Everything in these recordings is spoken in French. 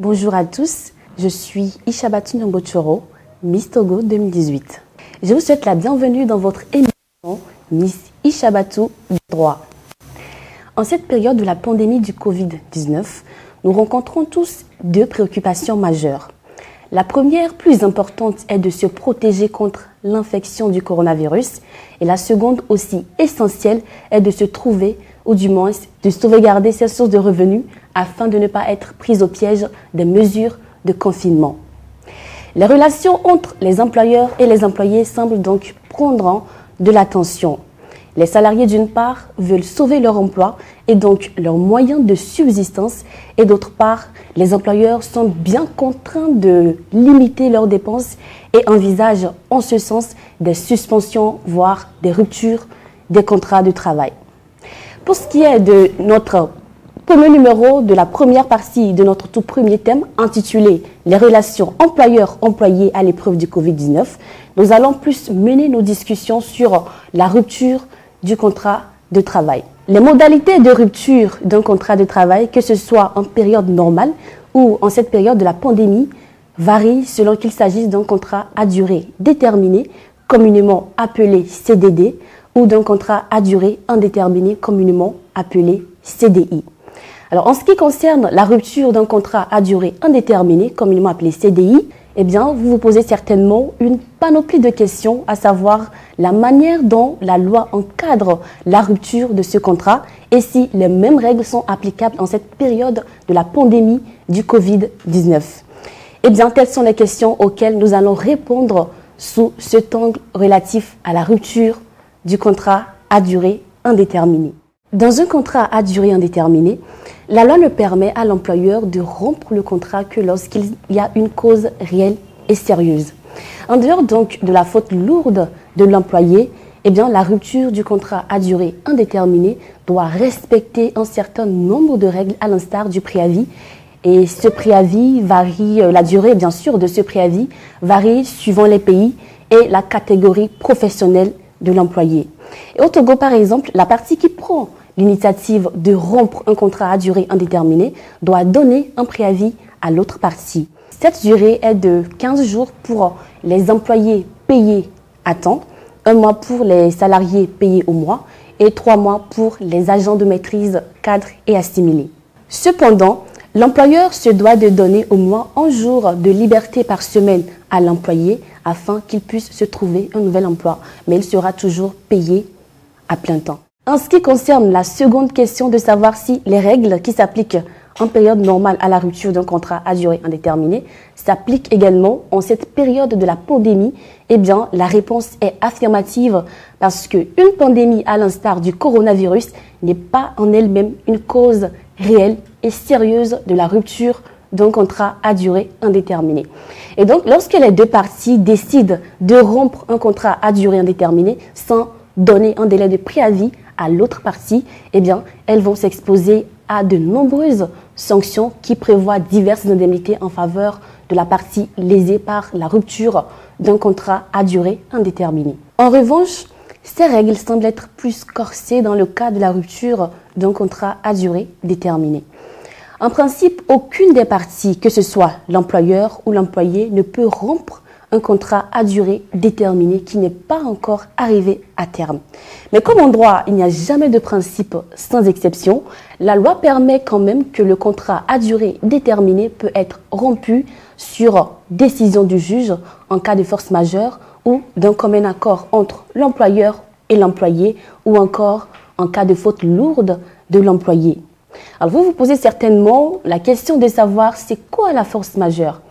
Bonjour à tous, je suis Ishabatou Nyambochoro, Miss Togo 2018. Je vous souhaite la bienvenue dans votre émission Miss Ishabatou du droit. En cette période de la pandémie du Covid-19, nous rencontrons tous deux préoccupations majeures. La première, plus importante, est de se protéger contre l'infection du coronavirus. Et la seconde, aussi essentielle, est de se trouver, ou du moins de sauvegarder ses sources de revenus afin de ne pas être prise au piège des mesures de confinement. Les relations entre les employeurs et les employés semblent donc prendre de l'attention. Les salariés, d'une part, veulent sauver leur emploi et donc leurs moyens de subsistance, et d'autre part, les employeurs sont bien contraints de limiter leurs dépenses et envisagent en ce sens des suspensions, voire des ruptures des contrats de travail. Pour ce qui est de notre premier numéro de la première partie de notre tout premier thème intitulé « Les relations employeurs-employés à l'épreuve du Covid-19 », nous allons plus mener nos discussions sur la rupture du contrat de travail. Les modalités de rupture d'un contrat de travail, que ce soit en période normale ou en cette période de la pandémie, varient selon qu'il s'agisse d'un contrat à durée déterminée, communément appelé CDD, ou d'un contrat à durée indéterminée, communément appelé CDI. Alors, en ce qui concerne la rupture d'un contrat à durée indéterminée, communément appelé CDI, eh bien, vous vous posez certainement une panoplie de questions, à savoir la manière dont la loi encadre la rupture de ce contrat et si les mêmes règles sont applicables en cette période de la pandémie du Covid-19. Eh bien, telles sont les questions auxquelles nous allons répondre sous cet angle relatif à la rupture du contrat à durée indéterminée. Dans un contrat à durée indéterminée, la loi ne permet à l'employeur de rompre le contrat que lorsqu'il y a une cause réelle et sérieuse. En dehors donc de la faute lourde de l'employé, eh bien, la rupture du contrat à durée indéterminée doit respecter un certain nombre de règles à l'instar du préavis. Et ce préavis varie, la durée bien sûr de ce préavis varie suivant les pays et la catégorie professionnelle de l'employé. Et au Togo, par exemple, la partie qui prend l'initiative de rompre un contrat à durée indéterminée doit donner un préavis à l'autre partie. Cette durée est de 15 jours pour les employés payés à temps, 1 mois pour les salariés payés au mois et 3 mois pour les agents de maîtrise, cadres et assimilés. Cependant, l'employeur se doit de donner au moins 1 jour de liberté par semaine à l'employé afin qu'il puisse se trouver un nouvel emploi, mais il sera toujours payé à plein temps. En ce qui concerne la seconde question de savoir si les règles qui s'appliquent en période normale à la rupture d'un contrat à durée indéterminée s'appliquent également en cette période de la pandémie, eh bien, la réponse est affirmative parce qu'une pandémie à l'instar du coronavirus n'est pas en elle-même une cause réelle et sérieuse de la rupture d'un contrat à durée indéterminée. Et donc, lorsque les deux parties décident de rompre un contrat à durée indéterminée sans donner un délai de préavis à l'autre partie, eh bien, elles vont s'exposer à de nombreuses sanctions qui prévoient diverses indemnités en faveur de la partie lésée par la rupture d'un contrat à durée indéterminée. En revanche, ces règles semblent être plus corsées dans le cas de la rupture d'un contrat à durée déterminée. En principe, aucune des parties, que ce soit l'employeur ou l'employé, ne peut rompre un contrat à durée déterminée qui n'est pas encore arrivé à terme. Mais comme en droit, il n'y a jamais de principe sans exception, la loi permet quand même que le contrat à durée déterminée peut être rompu sur décision du juge en cas de force majeure ou d'un commun accord entre l'employeur et l'employé ou encore en cas de faute lourde de l'employé. Alors vous vous posez certainement la question de savoir c'est quoi la force majeure.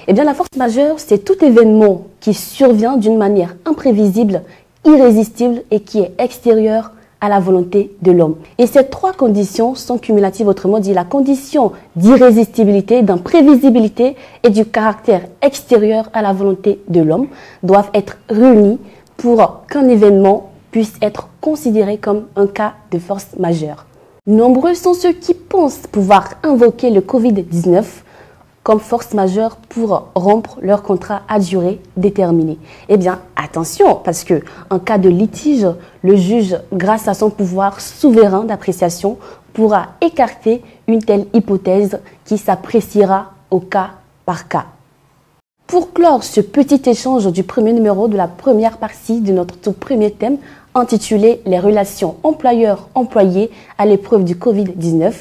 Eh bien, la force majeure, c'est tout événement qui survient d'une manière imprévisible, irrésistible et qui est extérieure à la volonté de l'homme. Et ces 3 conditions sont cumulatives, autrement dit, la condition d'irrésistibilité, d'imprévisibilité et du caractère extérieur à la volonté de l'homme doivent être réunies pour qu'un événement puisse être considéré comme un cas de force majeure. Nombreux sont ceux qui pensent pouvoir invoquer le Covid-19 comme force majeure pour rompre leur contrat à durée déterminée. Eh bien, attention, parce que en cas de litige, le juge, grâce à son pouvoir souverain d'appréciation, pourra écarter une telle hypothèse qui s'appréciera au cas par cas. Pour clore ce petit échange du premier numéro de la première partie de notre tout premier thème intitulé « Les relations employeurs-employés à l'épreuve du Covid-19 »,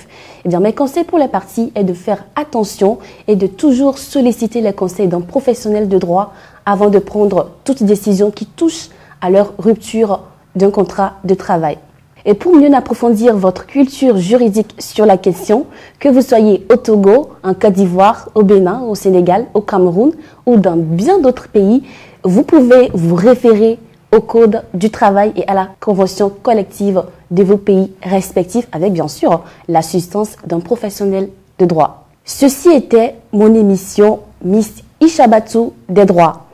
mes conseils pour la partie est de faire attention et de toujours solliciter les conseils d'un professionnel de droit avant de prendre toute décision qui touche à leur rupture d'un contrat de travail. Et pour mieux approfondir votre culture juridique sur la question, que vous soyez au Togo, en Côte d'Ivoire, au Bénin, au Sénégal, au Cameroun ou dans bien d'autres pays, vous pouvez vous référer au Code du travail et à la convention collective de vos pays respectifs avec bien sûr l'assistance d'un professionnel de droit. Ceci était mon émission Miss Ishabatou des droits.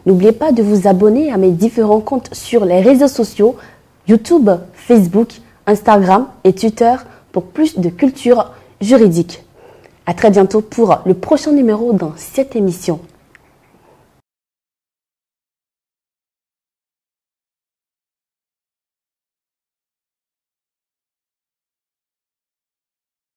N'oubliez pas de vous abonner à mes différents comptes sur les réseaux sociaux YouTube, Facebook, Instagram et Twitter pour plus de culture juridique. À très bientôt pour le prochain numéro dans cette émission.